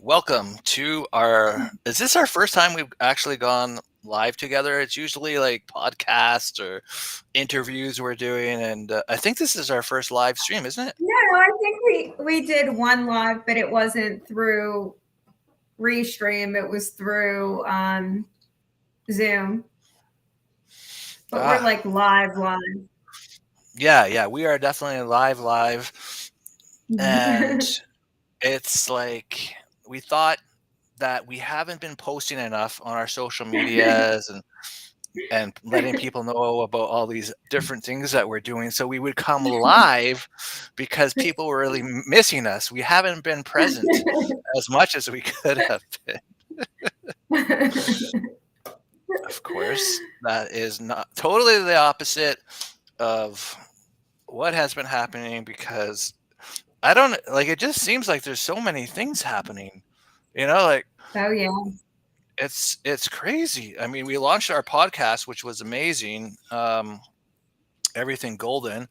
welcome to is this our first time we've actually gone live together? It's usually like podcasts or interviews we're doing, and I think this is our first live stream, isn't it? No, I think we did one live, but it wasn't through Restream. It was through Zoom. But we're like live. Yeah, we are definitely live, and it's like we thought that we haven't been posting enough on our social medias and letting people know about all these different things that we're doing. So we would come live because people were really missing us. We haven't been present as much as we could have been. Of course, that is not totally the opposite of what has been happening, because I don't like, it just seems like there's so many things happening, like Oh yeah. it's crazy. I mean, we launched our podcast, which was amazing. Everything Golden.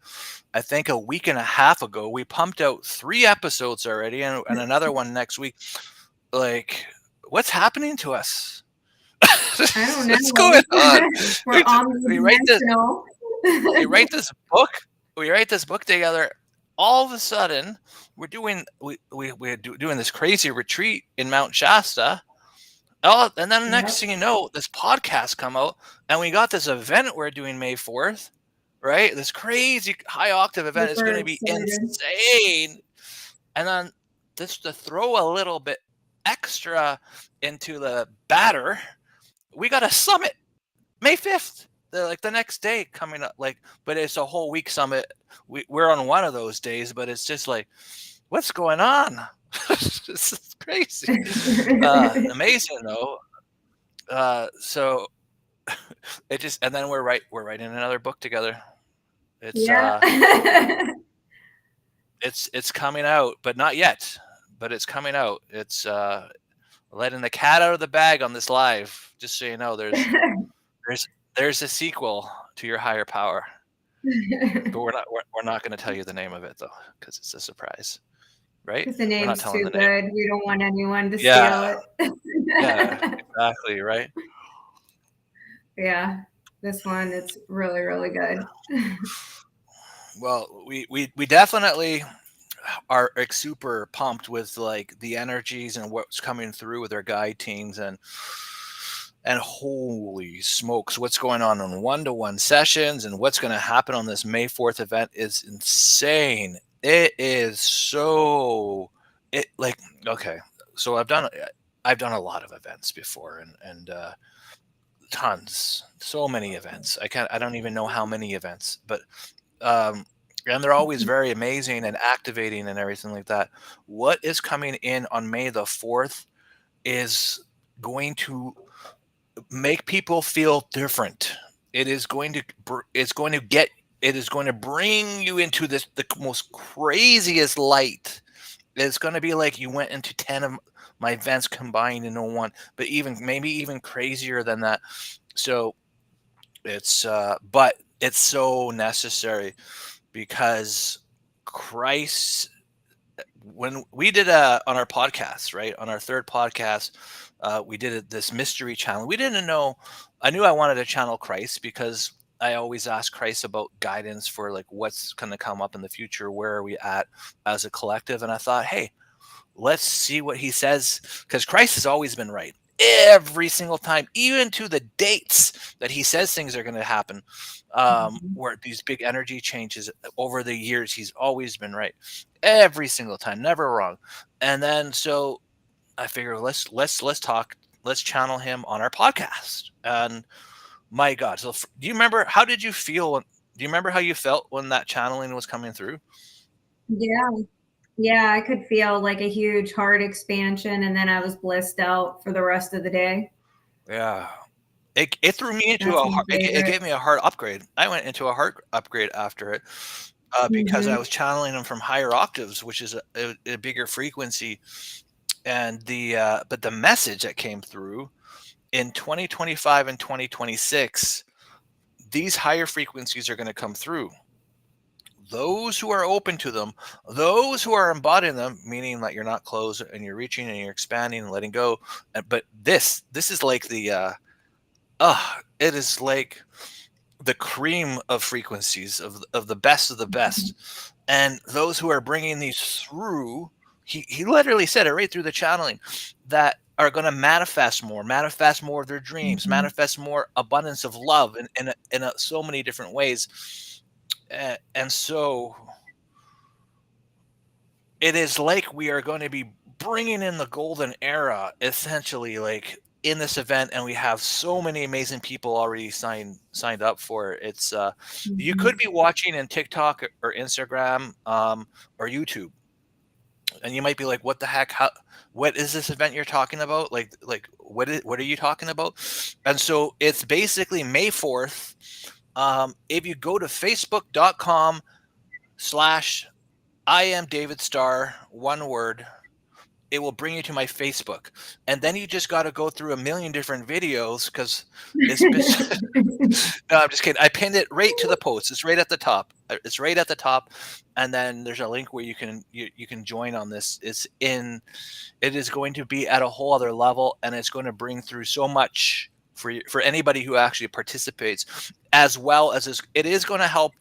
I think a week and a half ago, we pumped out 3 episodes already, and another one next week. Like, what's happening to us? I don't know. What's going on? We're We write this. omnidimensional. We write this book. We write this book together. All of a sudden, we're doing this crazy retreat in Mount Shasta. Oh, and then the next thing you know, this podcast come out, and we got this event we're doing May 4th, right? This crazy high octave event is going to be insane. And then just to throw a little bit extra into the batter, we got a summit May 5th. Like the next day coming up, but it's a whole week summit. We're on one of those days, but it's just like, what's going on? This is crazy. Amazing though. So it just, and then we're writing another book together. It's it's coming out, but not yet. But it's coming out. It's letting the cat out of the bag on this live. Just so you know, there's a sequel to Your Higher Power. But we're not going to tell you the name of it though, because it's a surprise. Right? Because the name's too good. We don't want anyone to steal it. Yeah, exactly, right? Yeah, this one, it's really, really good. Well, we definitely are super pumped with like the energies and what's coming through with our guide teams, and holy smokes, what's going on in one-to-one sessions and what's going to happen on this May 4th event is insane. It is so okay. So I've done a lot of events before, and tons, so many events. I don't even know how many events, but and they're always very amazing and activating and everything like that. What is coming in on May the 4th is going to make people feel different. It is going to bring you into the most craziest light. It's going to be like you went into 10 of my events combined into one, but maybe even crazier than that. So it's but it's so necessary, because Christ, when we did on our podcast, right, on our 3rd podcast, we did this mystery channel. We didn't know. I knew I wanted to channel Christ because I always ask Christ about guidance for like what's going to come up in the future. Where are we at as a collective? And I thought, hey, let's see what he says, because Christ has always been right every single time, even to the dates that he says things are going to happen. Where these big energy changes over the years, he's always been right every single time, never wrong. And then so I figure let's talk, let's channel him on our podcast. And my God, so do you remember, how did you feel? Do you remember how you felt when that channeling was coming through? Yeah, I could feel like a huge heart expansion, and then I was blissed out for the rest of the day. Yeah. It threw me into it gave me a heart upgrade. I went into a heart upgrade after it, because I was channeling them from higher octaves, which is a bigger frequency. And but the message that came through in 2025 and 2026, these higher frequencies are going to come through. those who are open to them, those who are embodying them, meaning that you're not closed and you're reaching and you're expanding and letting go. But this is like the it is like the cream of frequencies of the best of the best. And those who are bringing these through, he literally said it right through the channeling, that are going to manifest more of their dreams, manifest more abundance of love in so many different ways. And so it is like we are going to be bringing in the golden era, essentially, like in this event, and we have so many amazing people already signed up for it. It's you could be watching in TikTok or Instagram or YouTube, and you might be like, "What the heck? What is this event you're talking about? Like what are you talking about?" And so it's basically May 4th. If you go to facebook.com/I am David Starr, one word, it will bring you to my Facebook. And then you just got to go through a million different videos because it's no, I'm just kidding. I pinned it right to the post. It's right at the top. It's right at the top. And then there's a link where you can join on this. It is going to be at a whole other level, and it's going to bring through so much for anybody who actually participates, as well as it is going to help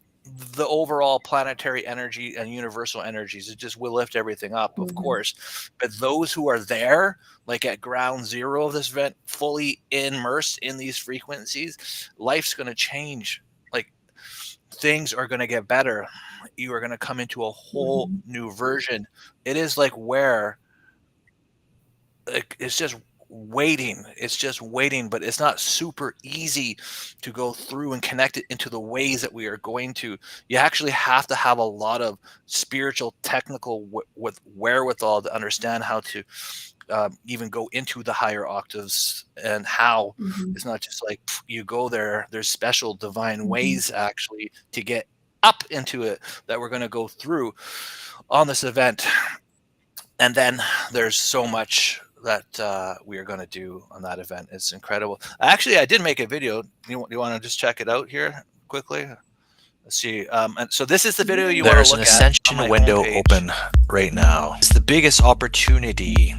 the overall planetary energy and universal energies. It just will lift everything up, of course. But those who are there, like at ground zero of this event, fully immersed in these frequencies, life's going to change. Like, things are going to get better. You are going to come into a whole new version. It is like where it's just waiting. It's just waiting, but it's not super easy to go through and connect it into the ways that we are going to. You actually have to have a lot of spiritual, technical with wherewithal to understand how to even go into the higher octaves, and how it's not just like you go there. There's special divine ways actually to get up into it that we're going to go through on this event. And then there's so much that we are going to do on that event. It's incredible. Actually, I did make a video. You want to just check it out here quickly? Let's see. And so this is the video you want to look at. There's an Ascension window open right now. It's the biggest opportunity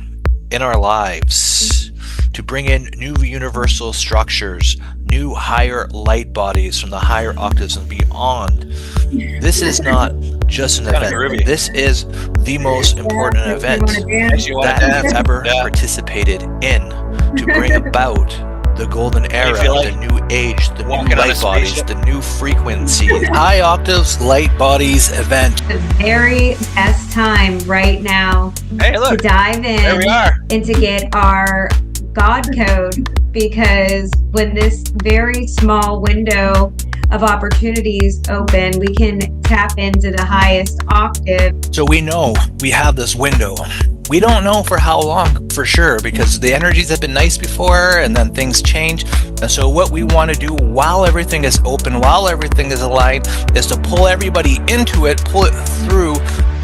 in our lives to bring in new universal structures, new higher light bodies from the higher octaves and beyond. This is not just an event. This is the most important event that has ever participated in to bring about the golden era, the new age, the new light bodies, the new frequencies. High octaves light bodies event. The very best time right now to dive in and to get our God code, because when this very small window of opportunities open, we can tap into the highest octave. So we know we have this window. We don't know for how long for sure, because the energies have been nice before and then things change. And so what we want to do while everything is open, while everything is aligned, is to pull everybody into it, pull it through,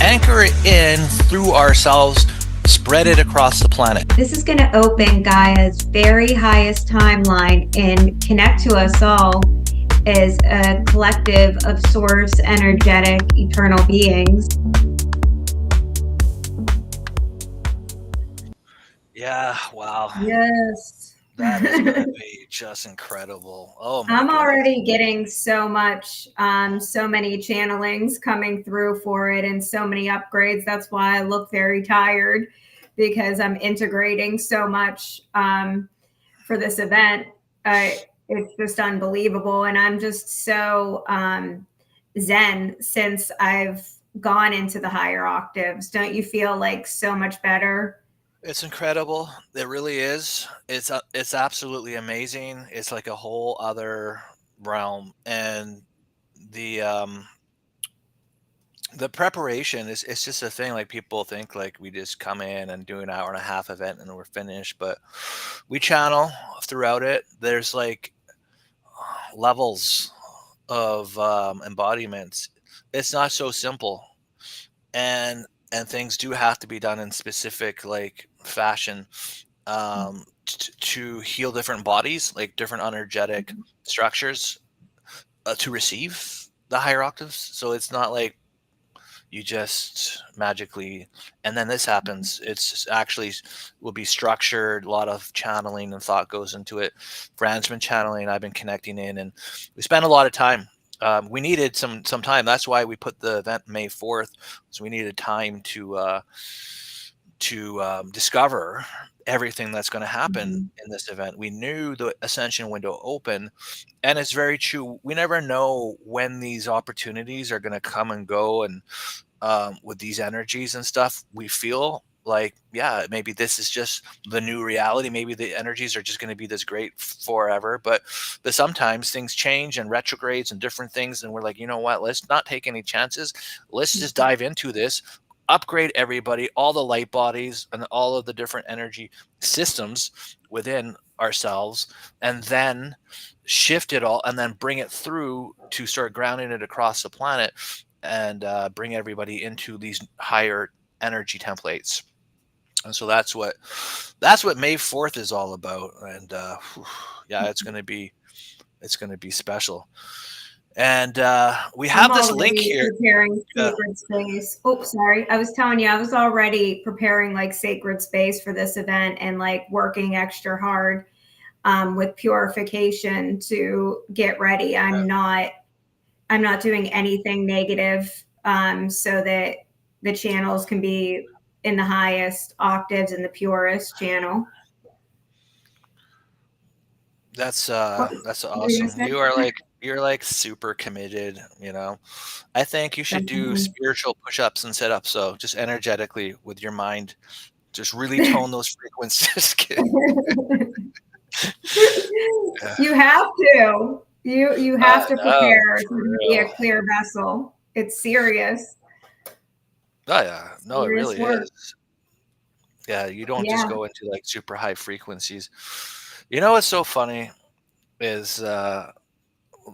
anchor it in through ourselves, spread it across the planet. This is going to open Gaia's very highest timeline and connect to us all as a collective of source, energetic, eternal beings. Yeah, wow. Yes. That is going to be just incredible. Oh my I'm goodness. already getting so much, so many channelings coming through for it and so many upgrades. That's why I look very tired, because I'm integrating so much for this event. It's just unbelievable. And I'm just so zen since I've gone into the higher octaves. Don't you feel like so much better? It's incredible. It really is. It's absolutely amazing. It's like a whole other realm, and the preparation is, it's just a thing. Like, people think like we just come in and do an hour and a half event and then we're finished, but we channel throughout it. There's like levels of embodiments. It's not so simple, and things do have to be done in specific like fashion to heal different bodies, like different energetic structures to receive the higher octaves. So it's not like you just magically, and then this happens. It's actually will be structured. A lot of channeling and thought goes into it. Fran's been channeling. I've been connecting in, and we spent a lot of time. We needed some time. That's why we put the event May 4th. So we needed time to discover everything that's going to happen in this event. We knew the Ascension window open, and it's very true. We never know when these opportunities are going to come and go, and with these energies and stuff, we feel like, yeah, maybe this is just the new reality. Maybe the energies are just going to be this great forever. But sometimes things change and retrogrades and different things, and we're like, you know what? Let's not take any chances. Let's just dive into this. Upgrade everybody, all the light bodies and all of the different energy systems within ourselves, and then shift it all, and then bring it through to start grounding it across the planet, and bring everybody into these higher energy templates. And so that's what May 4th is all about. And yeah, it's going to be special. And we have this link here. Preparing sacred space. Oh, sorry. I was telling you, I was already preparing like sacred space for this event, and like working extra hard with purification to get ready. I'm not doing anything negative, so that the channels can be in the highest octaves and the purest channel. That's awesome. You're like super committed, you know. I think you should do spiritual push-ups and sit-ups. So just energetically with your mind, just really tone those frequencies. You have to. You have to prepare to be a clear vessel. It's serious. Oh yeah, no, it really is. Yeah, you don't just go into like super high frequencies. You know what's so funny is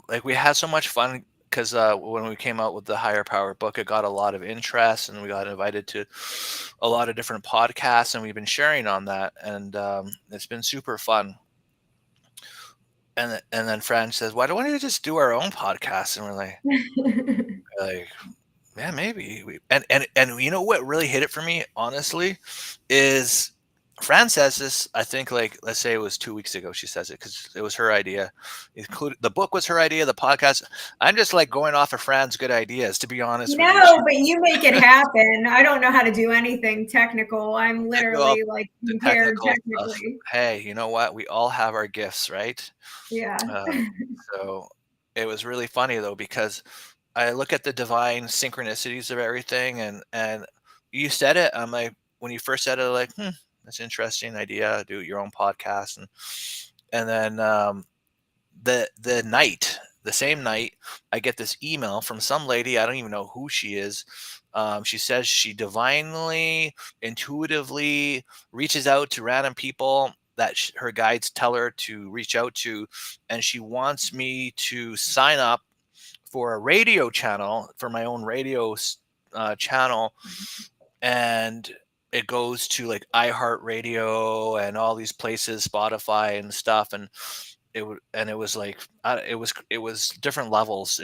like we had so much fun because when we came out with the Higher Power book, it got a lot of interest, and we got invited to a lot of different podcasts, and we've been sharing on that, and it's been super fun. And then Fran says, "Why don't we just do our own podcast?" And we're like, yeah, maybe. And you know what really hit it for me, honestly, is Fran says this, I think, like, let's say it was 2 weeks ago she says it, because it was her idea. The book was her idea, the podcast. I'm just like going off of Fran's good ideas, to be honest with you. No, but you make it happen. I don't know how to do anything technical. I'm literally like impaired technically. Hey, you know what? We all have our gifts, right? Yeah. So it was really funny though, because I look at the divine synchronicities of everything, and you said it. I'm like, when you first said it, like, that's an interesting idea. Do your own podcast, and then the same night, I get this email from some lady. I don't even know who she is. She says she divinely, intuitively reaches out to random people that her guides tell her to reach out to, and she wants me to sign up for a radio channel, for my own radio channel, and it goes to like iHeartRadio and all these places, Spotify and stuff, and it was like it was different levels.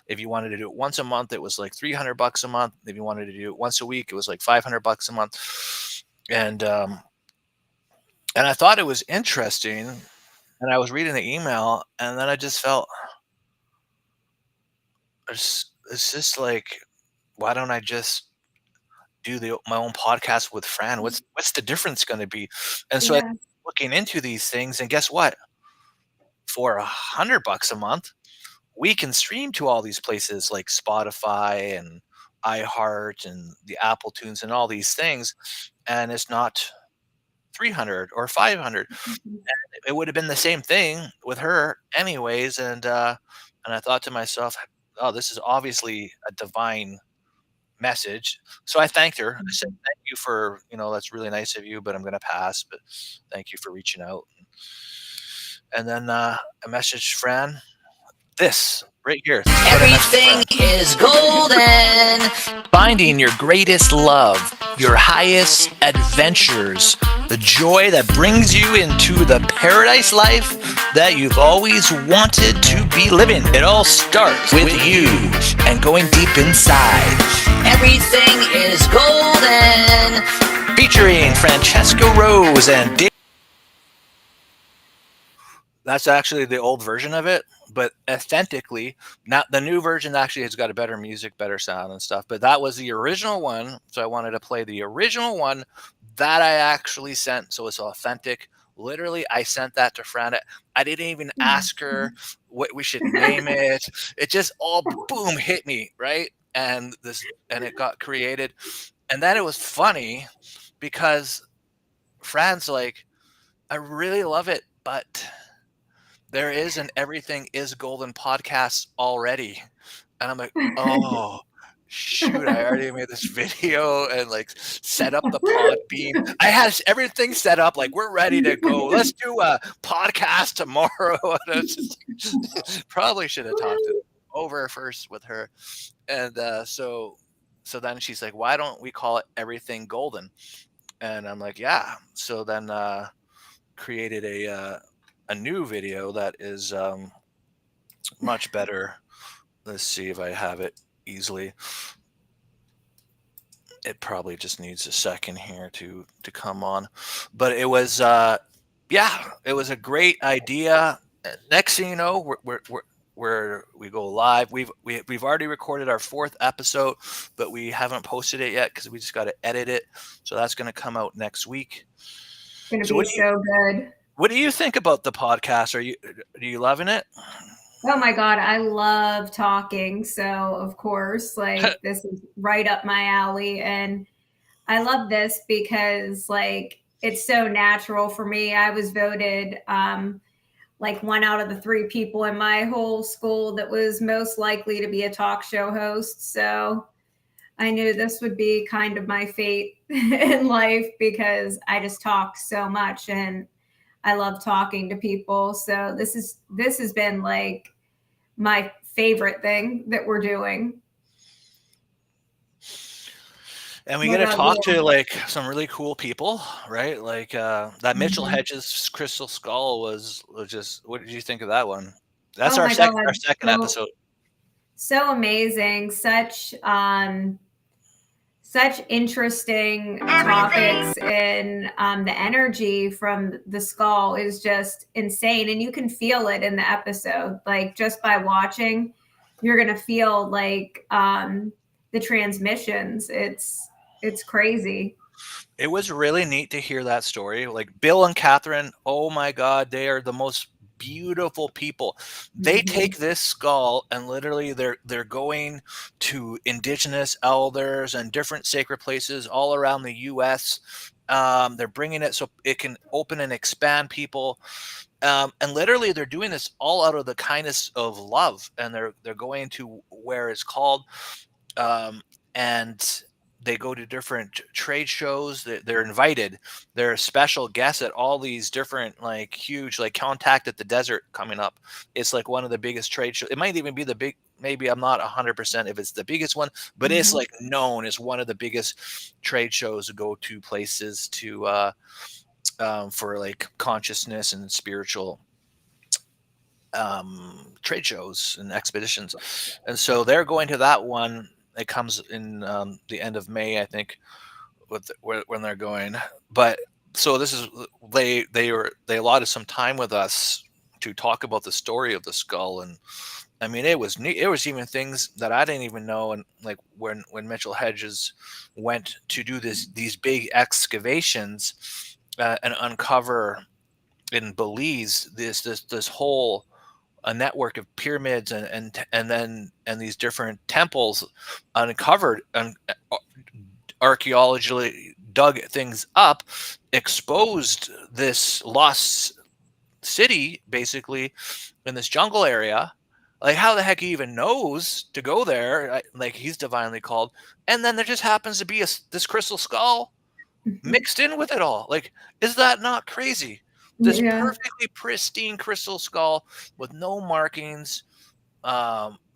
If you wanted to do it once a month, it was like $300 a month. If you wanted to do it once a week, it was like $500 a month. And I thought it was interesting, and I was reading the email, and then I just felt, it's just like, why don't I just do my own podcast with Fran? What's the difference going to be? And so I'm looking into these things, and guess what? For $100 a month, we can stream to all these places like Spotify and iHeart and the Apple Tunes and all these things, and it's not $300 or $500. It would have been the same thing with her anyways, and I thought to myself, oh, this is obviously a divine message. So I thanked her. I said, thank you for, that's really nice of you, but I'm going to pass, but thank you for reaching out. And then I messaged Fran this right here. Everything is golden. Finding your greatest love, your highest adventures, the joy that brings you into the paradise life that you've always wanted to be living. It all starts with you and going deep inside. Everything is golden. Featuring Francesca Rose and Dick. That's actually the old version of it, but authentically, not the new version actually has got a better music, better sound and stuff. But that was the original one, so I wanted to play the original one that I actually sent, so it's authentic. Literally, I sent that to Fran. I didn't even ask her what we should name it. It just all boom hit me, right? And it got created. And then it was funny because Fran's like, I really love it, but there is an Everything is Golden podcast already. And I'm like, oh, shoot, I already made this video and like set up the pod beam. I had everything set up, like we're ready to go. Let's do a podcast tomorrow. Probably should have talked it over first with her. And so then she's like, why don't we call it Everything Golden? And I'm like, yeah. So then created a new video that is much better. Let's see if I have it easily. It probably just needs a second here to come on, but it was it was a great idea. Next thing you know, we go live. We've already recorded our 4th episode, but we haven't posted it yet because we just got to edit it. So that's going to come out next week. It's going to be so good. What do you think about the podcast? Are you loving it? Oh my God, I love talking. So of course, like this is right up my alley. And I love this because like it's so natural for me. I was voted like 1 out of the 3 people in my whole school that was most likely to be a talk show host. So I knew this would be kind of my fate in life because I just talk so much and I love talking to people. So this has been like my favorite thing that we're doing. And we get to talk to like some really cool people, right? Like that Mitchell Hedges crystal skull was just, what did you think of that one? That's our second episode. So amazing. Such interesting topics, and the energy from the skull is just insane. And you can feel it in the episode, like just by watching, you're going to feel like the transmissions. It's crazy. It was really neat to hear that story. Like Bill and Catherine, oh my God, they are the most beautiful people. They take this skull and literally they're going to indigenous elders and different sacred places all around the U.S. They're bringing it so it can open and expand people. And literally they're doing this all out of the kindness of love. And they're going to where it's called and they go to different trade shows. They're invited. They're special guests at all these different, like huge, like Contact at the Desert coming up. It's like one of the biggest trade shows. It might even be the big, maybe I'm not 100% if it's the biggest one, but it's like known as one of the biggest trade shows to go to places to for like consciousness and spiritual trade shows and expeditions. And so they're going to that one. It comes in the end of May, I think, when they're going. But so this is they allotted some time with us to talk about the story of the skull, and I mean it was neat. It was even things that I didn't even know, and like when Mitchell Hedges went to do these big excavations and uncover in Belize this whole a network of pyramids and these different temples uncovered and archaeologically dug things up, exposed this lost city basically in this jungle area. Like how the heck he even knows to go there? Like he's divinely called, and then there just happens to be this crystal skull mixed in with it all. Like, is that not crazy? This perfectly pristine crystal skull with no markings,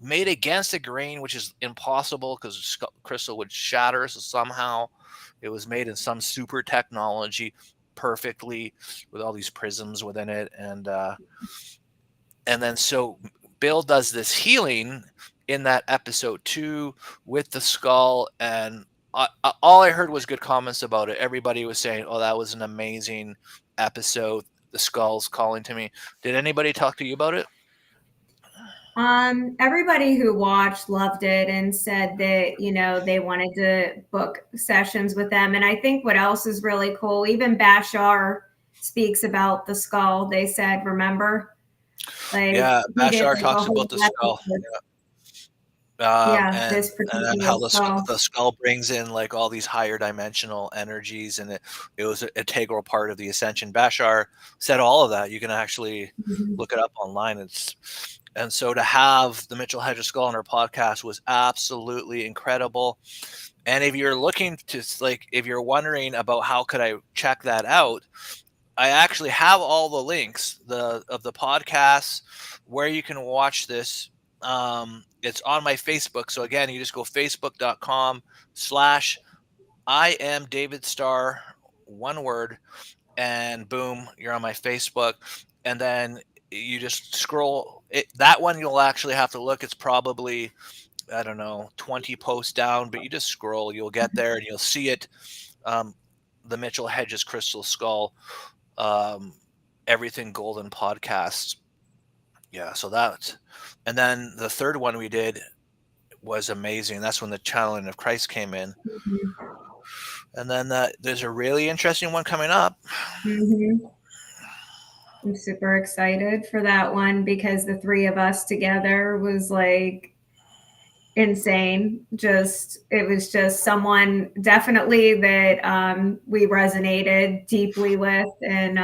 made against the grain, which is impossible because crystal would shatter. So somehow it was made in some super technology. perfectly with all these prisms within it, and then so Bill does this healing in that episode 2 with the skull, and all I heard was good comments about it. Everybody was saying, "Oh, that was an amazing episode." The skull's calling to me. Did anybody talk to you about it? Everybody who watched loved it and said that, you know, they wanted to book sessions with them. And I think what else is really cool, even Bashar speaks about the skull. They said, remember? Like, Yeah, he did Bashar like a talks whole about the skull. episode. And This then how particular skull. the skull brings in like all these higher dimensional energies, and it was an integral part of the ascension. Bashar said all of that. You can actually look it up online. And so to have the Mitchell Hedges skull on our podcast was absolutely incredible. And if you're looking to, like, if you're wondering about how could I check that out, I actually have all the links of the podcasts where you can watch this. It's on my Facebook. So again, you just go facebook.com/I am David Starr, one word, and boom, you're on my Facebook. And then you just scroll it. That one you'll actually have to look. It's probably, I don't know, 20 posts down, but you just scroll, you'll get there and you'll see it. The Mitchell Hedges Crystal Skull, Everything Golden podcast. Yeah, so that, and then the third one we did was amazing. That's when the Channeling of Christ came in. And then there's a really interesting one coming up. I'm super excited for that one because the three of us together was like insane. It was just someone definitely that we resonated deeply with, and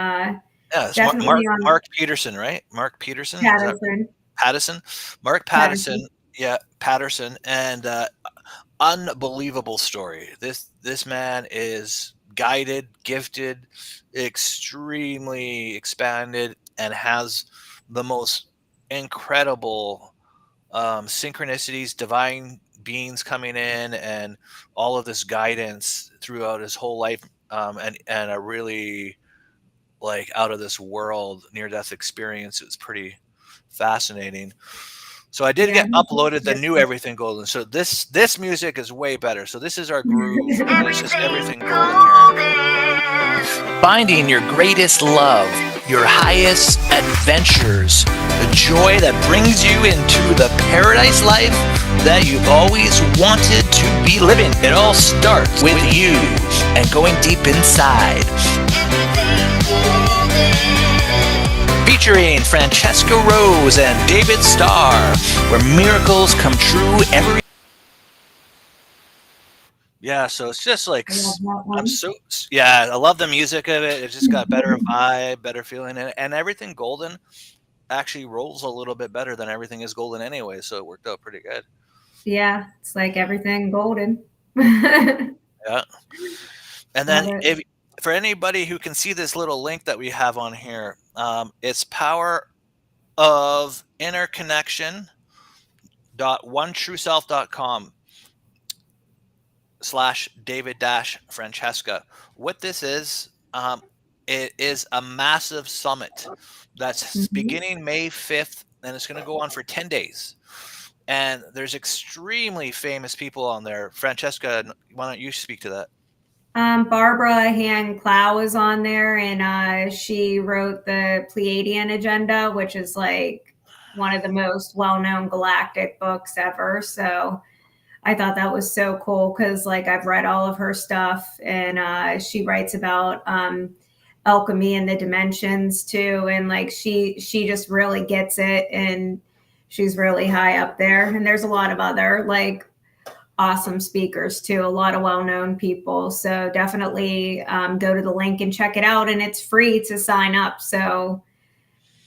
it's definitely Mark Peterson, right? Mark Peterson? Patterson. Mark Patterson. Yeah, Patterson. And unbelievable story. This man is guided, gifted, extremely expanded, and has the most incredible synchronicities, divine beings coming in, and all of this guidance throughout his whole life, and a really like out of this world near-death experience. It's pretty fascinating. So I did get uploaded the new Everything Golden. So this music is way better. So this is our groove. This is Everything Golden here. Finding your greatest love, your highest adventures, the joy that brings you into the paradise life that you've always wanted to be living. It all starts with you and going deep inside. Featuring Francesca Rose and David Starr, where miracles come true every. Yeah, so it's just like I love the music of it. It just got better vibe, better feeling, and Everything Golden actually rolls a little bit better than Everything Is Golden anyway, so it worked out pretty good. Yeah, it's like Everything Golden. Yeah. And then for anybody who can see this little link that we have on here, it's Power of Inner Connection.onetrueself.com /David-Francesca. What this is, it is a massive summit that's beginning May 5th, and it's going to go on for 10 days. And there's extremely famous people on there. Francesca, why don't you speak to that? Barbara Han Clow is on there, and she wrote the Pleiadian Agenda, which is like one of the most well-known galactic books ever. So I thought that was so cool because, like, I've read all of her stuff, and she writes about alchemy and the dimensions too, and like she just really gets it, and she's really high up there. And there's a lot of other like awesome speakers too, a lot of well-known people. So definitely go to the link and check it out, and it's free to sign up, so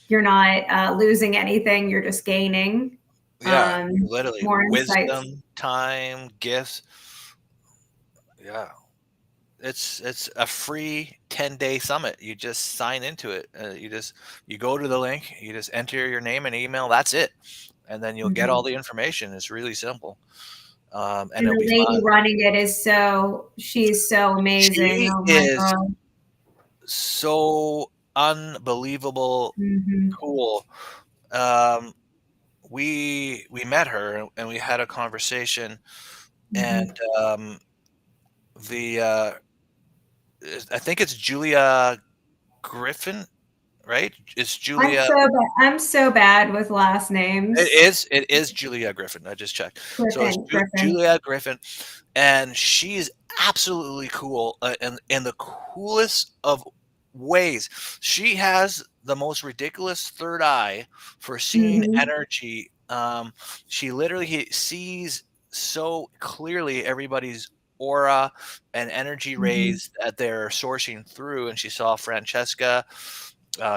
you're not losing anything, you're just gaining literally more wisdom, insights. time, gifts. Yeah, it's a free 10-day summit. You just sign into it. You go to the link, you just enter your name and email, that's it, and then you'll get all the information. It's really simple. And the lady running it is she's so amazing. Oh my God. so unbelievable Mm-hmm. cool. Um, we met her and we had a conversation, and Mm-hmm. the I think it's Julia Griffin, right? It's Julia. I'm so bad with last It names. is. It is Julia Griffin. I just checked. So it's Griffin. Julia Griffin, and she's absolutely cool, and in the coolest of ways. She has the most ridiculous third eye for seeing Mm-hmm. energy. She literally sees so clearly everybody's aura and energy Mm-hmm. rays that they're sourcing through. And she saw Francesca.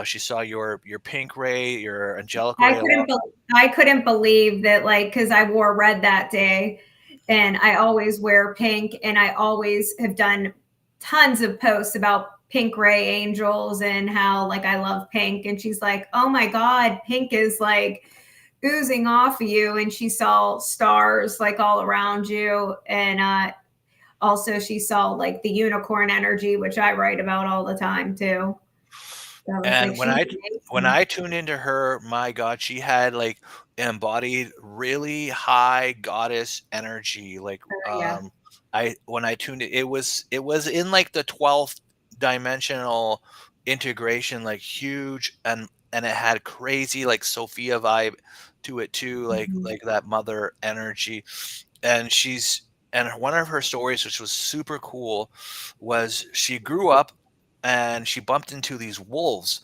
She saw your pink ray, your angelic ray along. I couldn't believe that, like, because I wore red that day, and I always wear pink, and I always have done tons of posts about pink ray angels and how like I love pink. And she's like, "Oh my God, pink is like oozing off of you," and she saw stars like all around you, and also she saw like the unicorn energy, which I write about all the time too. So I was like, And she's when amazing. I tuned into her, my God, she had like embodied really high goddess energy. Like Yeah. I when I tuned it was in like the 12th dimensional integration, like huge, and it had crazy like Sophia vibe to it too, Mhm. like that mother energy. And one of her stories, which was super cool, was she grew up and she bumped into these wolves,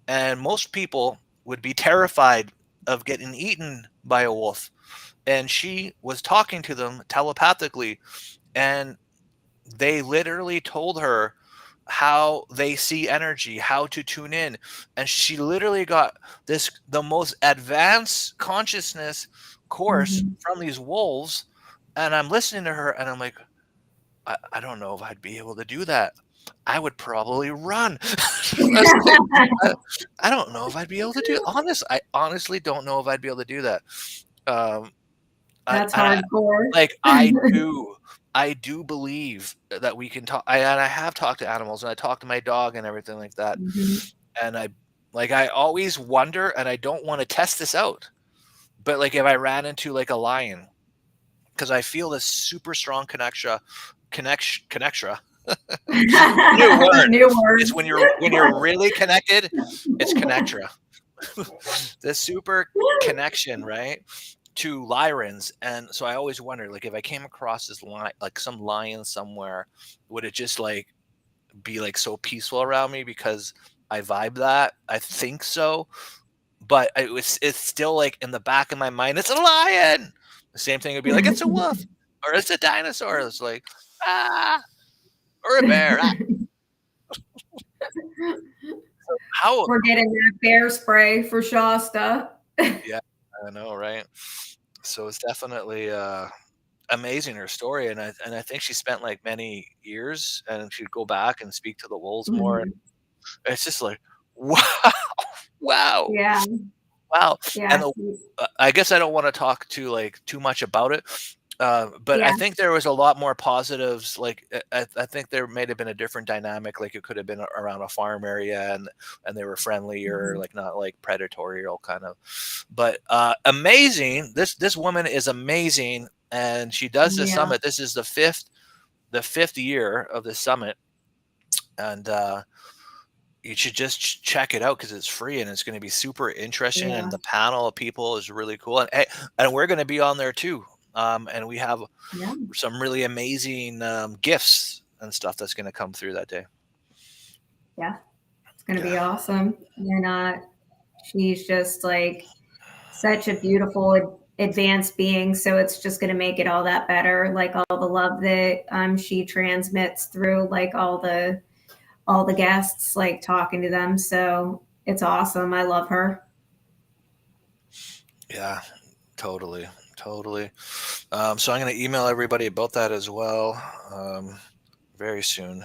and most people would be terrified of getting eaten by a wolf, and she was talking to them telepathically, and they literally told her how they see energy, how to tune in, and she literally got the most advanced consciousness course Mhm. from these wolves. And I'm listening to her and I'm like, I don't know if I'd be able to do that. I would probably run. I was like, I, I don't know if I'd be able to do I honestly don't know if I'd be able to do that. Um, That's I hardcore. like I do believe that we can talk. And I have talked to animals, and I talked to my dog and everything like that. Mhm. And I always wonder, and I don't want to test this out, but like if I ran into like a lion, because I feel this super strong connection. New word. New It's word. when you're really connected, it's connectra. The super connection, right? To Lyrans. And so I always wonder, like, if I came across this lion, like some lion somewhere, would it just like be like so peaceful around me because I vibe that? I think so, but it's still like in the back of my mind, it's a lion. The same thing would be like it's a wolf or it's a dinosaur. It's like ah, or a bear. Ah. How? We're getting that bear spray for Shasta. Yeah, I know, right? So it's definitely amazing, her story, and I think she spent like many years, and she'd go back and speak to the wolves more. And Mhm. it's just like wow, wow, Yeah. wow. Yeah. And I guess I don't want to talk too much about it. But I Yeah. think there was a lot more positives. Like I think there may have been a different dynamic. Like it could have been around a farm area, and they were friendlier, Mhm. like not like predatorial kind of. But amazing. This woman is amazing, and she does the Yeah. summit. This is the fifth year of the summit, and you should just check it out because it's free and it's going to be super interesting. And Yeah. the panel of people is really cool, and hey, and we're going to be on there too. And we have Yeah. some really amazing gifts and stuff that's going to come through that day. Yeah. It's gonna be Yeah. awesome. And she's just like such a beautiful advanced being, so it's just going to make it all that better, like all the love that she transmits through like all the guests, like talking to them. So it's awesome. I love her. Yeah, totally. Totally. So I'm going to email everybody about that as well very soon.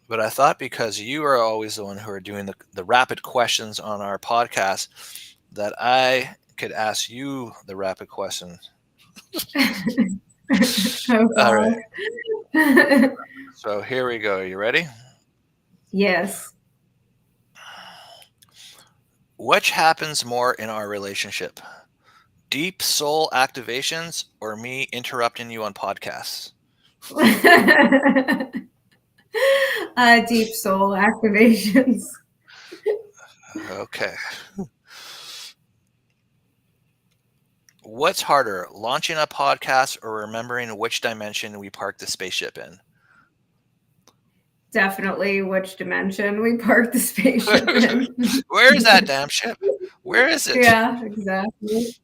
But I thought because you are always the one who are doing the rapid questions on our podcast, that I could ask you the rapid question. Oh All right. God. So here we go. Are you ready? Yes. Which happens more in our relationship? Deep soul activations or me interrupting you on podcasts? Deep soul activations. Okay. What's harder, launching a podcast or remembering which dimension we parked the spaceship in? Definitely which dimension we parked the spaceship in. Where is that damn ship? Where is it? Yeah, exactly.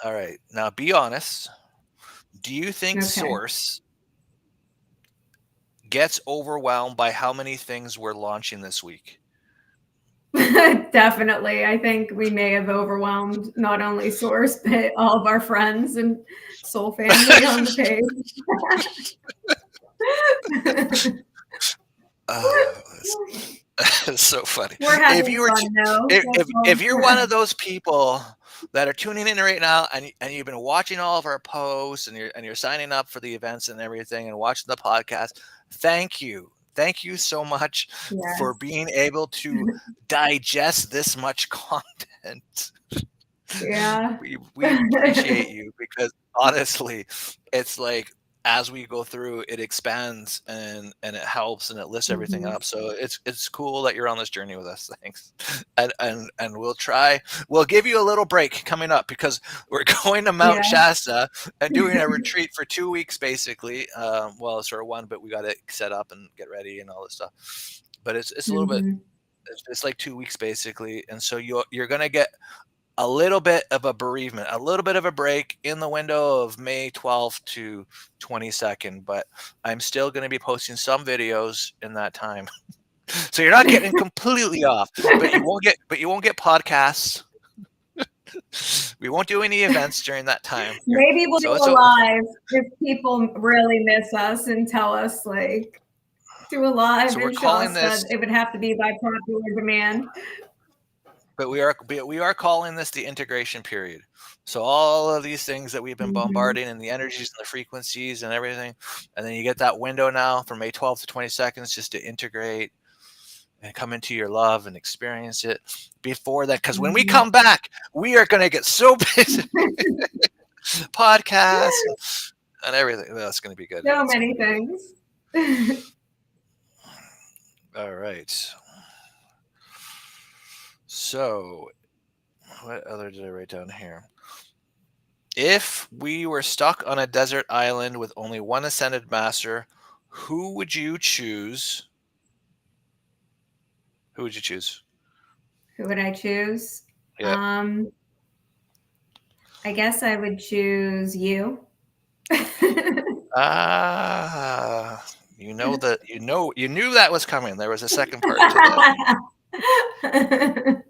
All right. Now be honest. Do you think Okay. Source gets overwhelmed by how many things we're launching this week? Definitely. I think we may have overwhelmed not only Source, but all of our friends and soul family on the page. It's so funny. We're having fun though. If you're one of those people that are tuning in right now and you've been watching all of our posts and you're signing up for the events and everything and watching the podcast, thank you. Thank you so much for being able to digest this much content. Yeah. We appreciate you because honestly, it's like as we go through, it expands and it helps and it lifts everything up. So it's cool that you're on this journey with us. Thanks. And we'll give you a little break coming up because we're going to Mount Shasta and doing a retreat for 2 weeks basically. Well, sort of one, but we got it set up and get ready and all this stuff. But it's a little bit, it's like 2 weeks basically. And so you're going to get a little bit of a bereavement, a little bit of a break in the window of May 12th to 22nd, but I'm still going to be posting some videos in that time. So you're not getting completely off, but you won't get podcasts. We won't do any events during that time. Maybe we'll do a live if people really miss us and tell us like do a live in Shasta. It would have to be by popular demand. But we are calling this the integration period. So all of these things that we've been bombarding and the energies and the frequencies and everything, and then you get that window now from May 12th to 22nd just to integrate and come into your love and experience it before that. Because when we come back, we are going to get so busy. Podcasts and everything. That's going to be good. So many things. All right. So, what other did I write down here? If we were stuck on a desert island with only one ascended master, who would you choose? Who would you choose? Who would I choose? Yeah. I guess I would choose you. You know that you knew that was coming. There was a second part to that.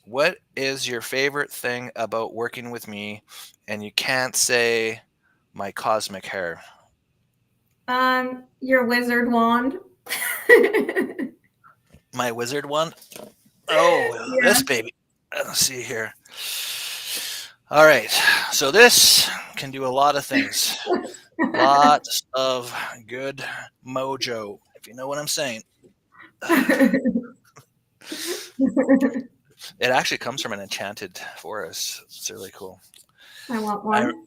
What is your favorite thing about working with me? And you can't say my cosmic hair. Your wizard wand. My wizard wand? Oh, this baby. Let's see here. All right. So this can do a lot of things. Lots of good mojo, if you know what I'm saying. It actually comes from an enchanted forest. It's really cool. I want one.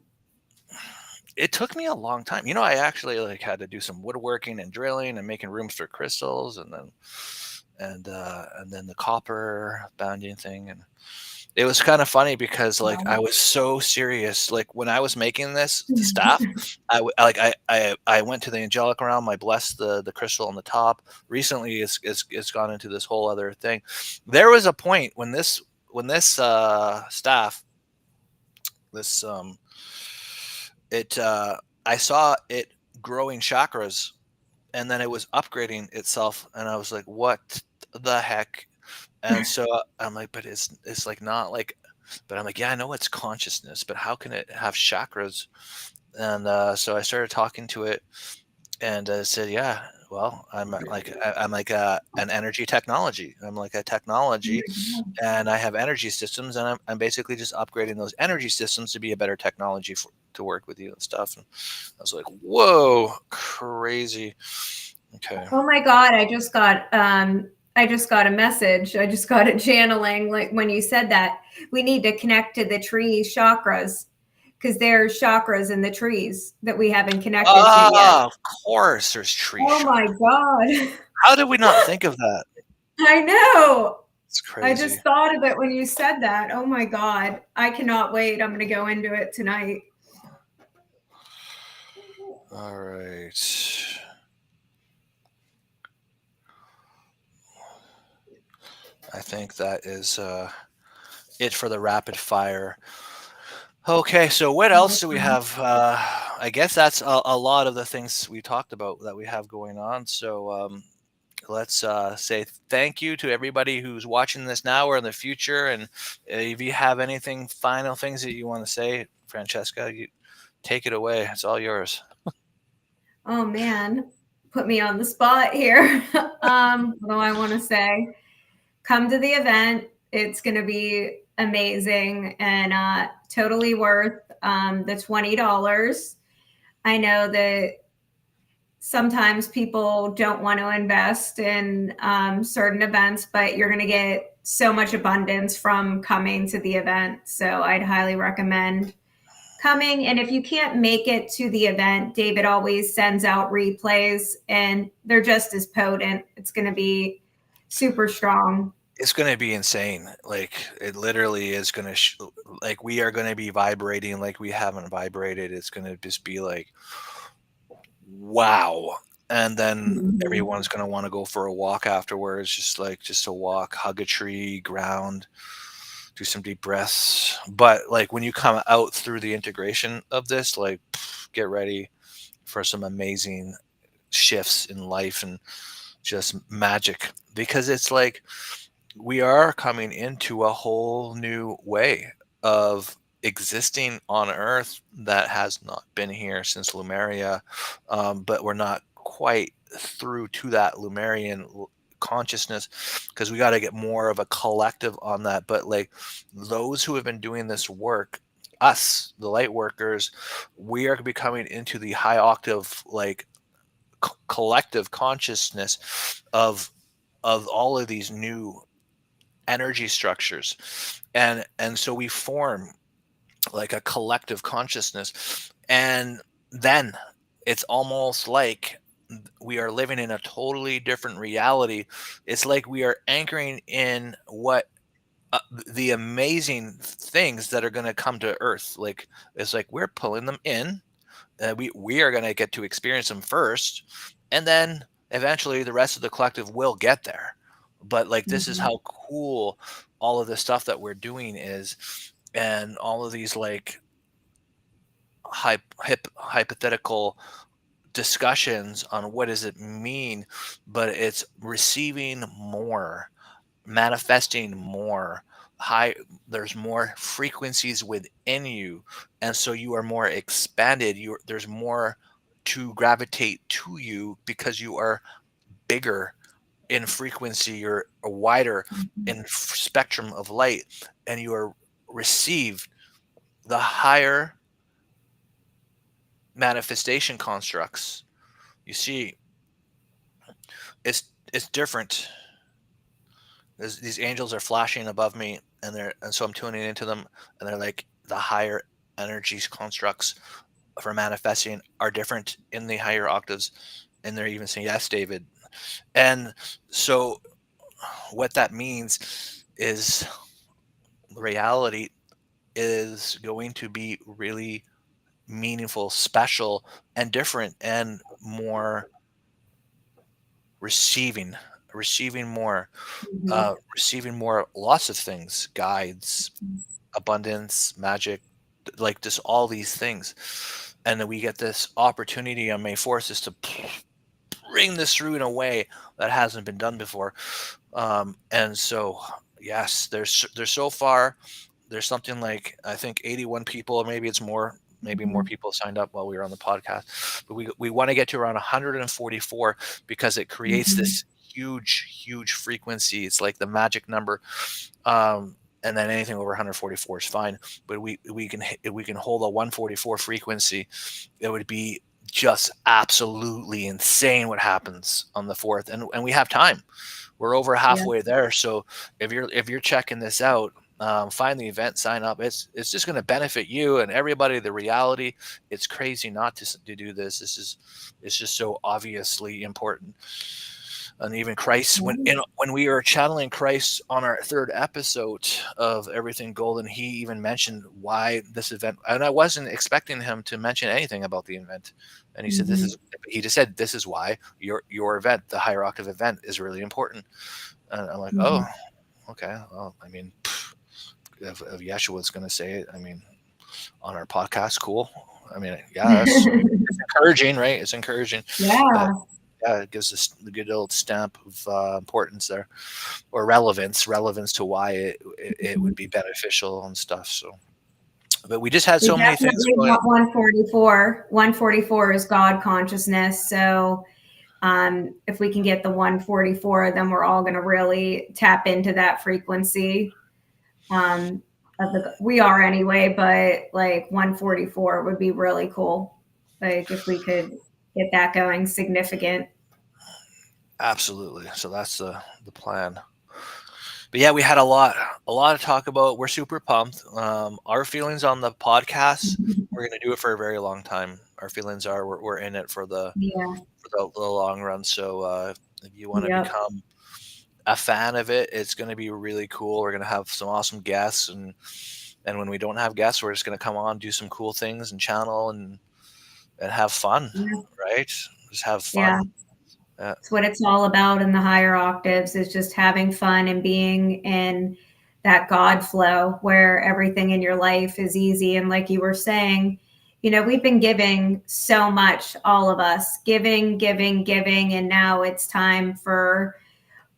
It took me a long time. I actually had to do some woodworking and drilling and making rooms for crystals and then the copper bounding thing. And it was kind of funny because I was so serious. When I was making this stuff, I went to the Angelic realm. I blessed the crystal on the top. Recently, it's gone into this whole other thing. There was a point when this staff, I saw it growing chakras, and then it was upgrading itself, and I was like, "What the heck?" And so I'm like, but it's not but I'm like, yeah, I know it's consciousness, but how can it have chakras? And so I started talking to it, and I said, yeah, well, I'm like an energy technology. I'm like a technology, and I have energy systems, and I'm basically just upgrading those energy systems to be a better technology to work with you and stuff. And I was like, whoa, crazy. Okay. Oh my God, I just got a message. I just got a channeling, like when you said that. We need to connect to the tree chakras, because there's chakras in the trees that we haven't connected to yet. Of course there's tree Oh my chakra. God. How did we not think of that? I know. It's I crazy. just thought of it when you said that. Oh my God. I cannot wait. I'm going to go into it tonight. All right. I think that is it for the rapid fire. Okay, so what else do we have? I guess that's a lot of the things we talked about that we have going on. So let's say thank you to everybody who's watching this now or in the future. And if you have anything, final things that you want to say, Francesca, you take it away. It's all yours. Oh man, put me on the spot here. What do I want to say? Come to the event. It's going to be amazing and totally worth the $20. I know that sometimes people don't want to invest in certain events, but you're going to get so much abundance from coming to the event. So I'd highly recommend coming. And if you can't make it to the event, David always sends out replays and they're just as potent. It's going to be super strong. It's going to be insane. Like it literally is going to like we are going to be vibrating like we haven't vibrated. It's going to just be like, wow. And then everyone's going to want to go for a walk afterwards, just a walk, hug a tree, ground, do some deep breaths. But like when you come out through the integration of this, like get ready for some amazing shifts in life and just magic, because it's like we are coming into a whole new way of existing on Earth that has not been here since Lemuria, but we're not quite through to that Lemurian consciousness, because we got to get more of a collective on that. But like those who have been doing this work, us, the light workers, we are becoming into the high octave, like collective consciousness of all of these new energy structures, and so we form like a collective consciousness, and then it's almost like we are living in a totally different reality. It's like we are anchoring in what the amazing things that are going to come to Earth. Like it's like we're pulling them in. We are going to get to experience them first, and then eventually the rest of the collective will get there. But like this is how cool all of the stuff that we're doing is, and all of these like hypothetical discussions on what does it mean, but it's receiving more, manifesting more high. There's more frequencies within you, and so you are more expanded. There's more to gravitate to you because you are bigger in frequency, you're wider in spectrum of light, and you are received the higher manifestation constructs. You see, it's different. These angels are flashing above me, and so I'm tuning into them, and they're like the higher energies constructs for manifesting are different in the higher octaves, and they're even saying yes, David. And so what that means is reality is going to be really meaningful, special, and different, and more receiving more, receiving more, lots of things, guides, abundance, magic, like just all these things. And then we get this opportunity on May 4th is to bring this through in a way that hasn't been done before. And so, yes, there's so far, there's something like, I think 81 people, or maybe it's more, maybe more people signed up while we were on the podcast, but we want to get to around 144 because it creates this huge frequency. It's like the magic number. and then anything over 144 is fine. But we can hold a 144 frequency. It would be just absolutely insane what happens on the 4th, and we have time. We're over halfway there. So if you're checking this out, find the event, sign up. It's just going to benefit you and everybody. The reality, it's crazy not to do this. It's just so obviously important. And even Christ, when we were channeling Christ on our 3rd episode of Everything Golden, he even mentioned why this event, and I wasn't expecting him to mention anything about the event. And he said, he just said, this is why your event, the higher octave event, is really important. And I'm like, oh, okay. Well, I mean, if Yeshua's going to say it, I mean, on our podcast, cool. I mean, yeah, it's encouraging, right? It's encouraging. Yeah. It gives us the good old stamp of importance there, or relevance to why it would be beneficial and stuff. So, but we just had so many things going on. 144. 144 is God consciousness. So if we can get the 144, then we're all going to really tap into that frequency. We are anyway, but like 144 would be really cool. Like if we could get that going, significant. Absolutely. So that's the plan. But yeah, we had a lot to talk about. We're super pumped. Our feelings on the podcast, we're going to do it for a very long time. Our feelings are we're in it for the long run. So if you want to become a fan of it, it's going to be really cool. We're going to have some awesome guests, and when we don't have guests, we're just going to come on, do some cool things, and channel and have fun, right? Just have fun. Yeah. That's what it's all about in the higher octaves, is just having fun and being in that God flow where everything in your life is easy. And like you were saying, we've been giving so much, all of us, giving. And now it's time for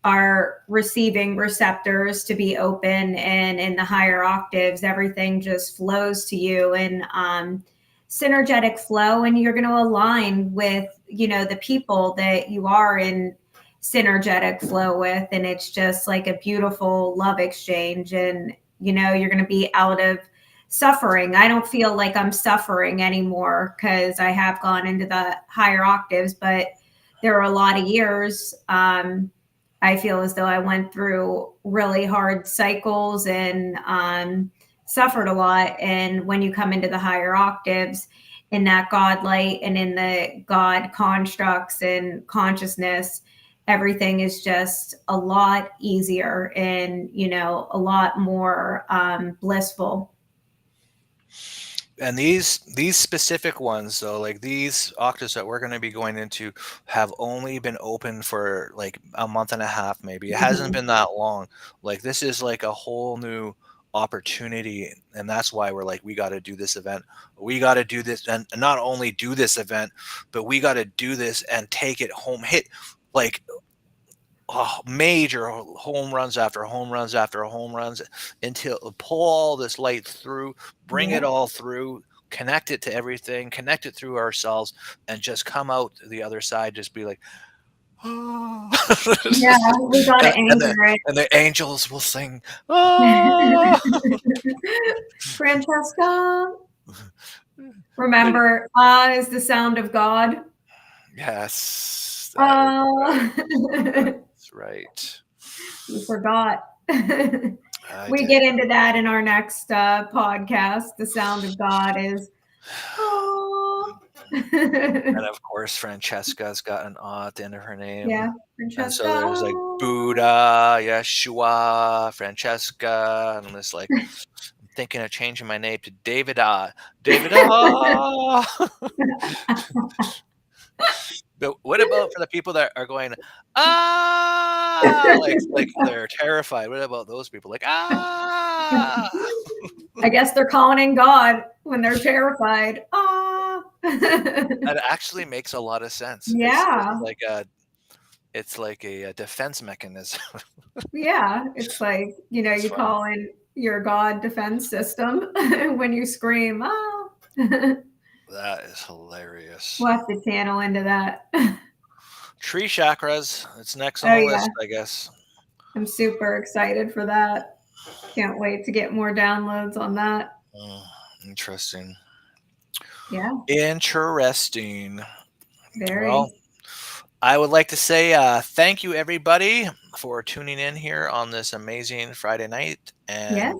our receiving receptors to be open. And in the higher octaves, everything just flows to you and synergetic flow, and you're going to align with the people that you are in synergetic flow with, and it's just like a beautiful love exchange. And you're going to be out of suffering. I don't feel like I'm suffering anymore because I have gone into the higher octaves, but there are a lot of years I feel as though I went through really hard cycles and suffered a lot. And when you come into the higher octaves in that God light and in the God constructs and consciousness, everything is just a lot easier and, a lot more blissful. And these specific ones, though, like these octaves that we're going to be going into, have only been open for like a month and a half, maybe. It hasn't been that long. Like this is like a whole new opportunity, and that's why we're like, we got to do this event. We got to do this, and not only do this event, but we got to do this and take it home, hit like major home runs after home runs after home runs, until pull all this light through, bring it all through, connect it to everything, connect it through ourselves, and just come out the other side, just be like, oh. Yeah, we gotta anchor it. And the angels will sing, oh. Francesca, remember, is the sound of God. Yes. That's right. You forgot. We get into that in our next podcast. The sound of God is. And of course, Francesca's got an at the end of her name. Yeah, Francesca. And so there's like Buddha, Yeshua, Francesca, and I'm just like, I'm thinking of changing my name to David. David. But what about for the people that are going, like they're terrified? What about those people? Like, I guess they're calling in God when they're terrified. That actually makes a lot of sense. Yeah. It's like a defense mechanism. Yeah. It's like, you call in your God defense system when you scream, ah. That is hilarious. We'll have to channel into that. Tree chakras. It's next on the list, I guess. I'm super excited for that. Can't wait to get more downloads on that. Interesting. Yeah. Interesting. Very. Well, I would like to say thank you, everybody, for tuning in here on this amazing Friday night, and Yes.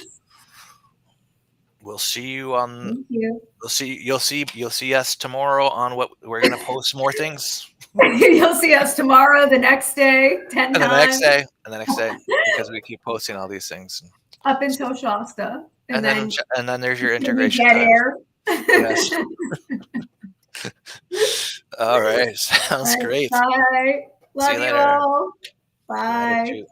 we'll see you on. Thank you. You'll see us tomorrow on what we're gonna post more things. You'll see us tomorrow, the next day, 10 And times. the next day, because we keep posting all these things. Up until Shasta. And then there's your until we integration get time. air. Yes. All right. Sounds All right, great. bye. Love you you later. all. Bye. Gratitude.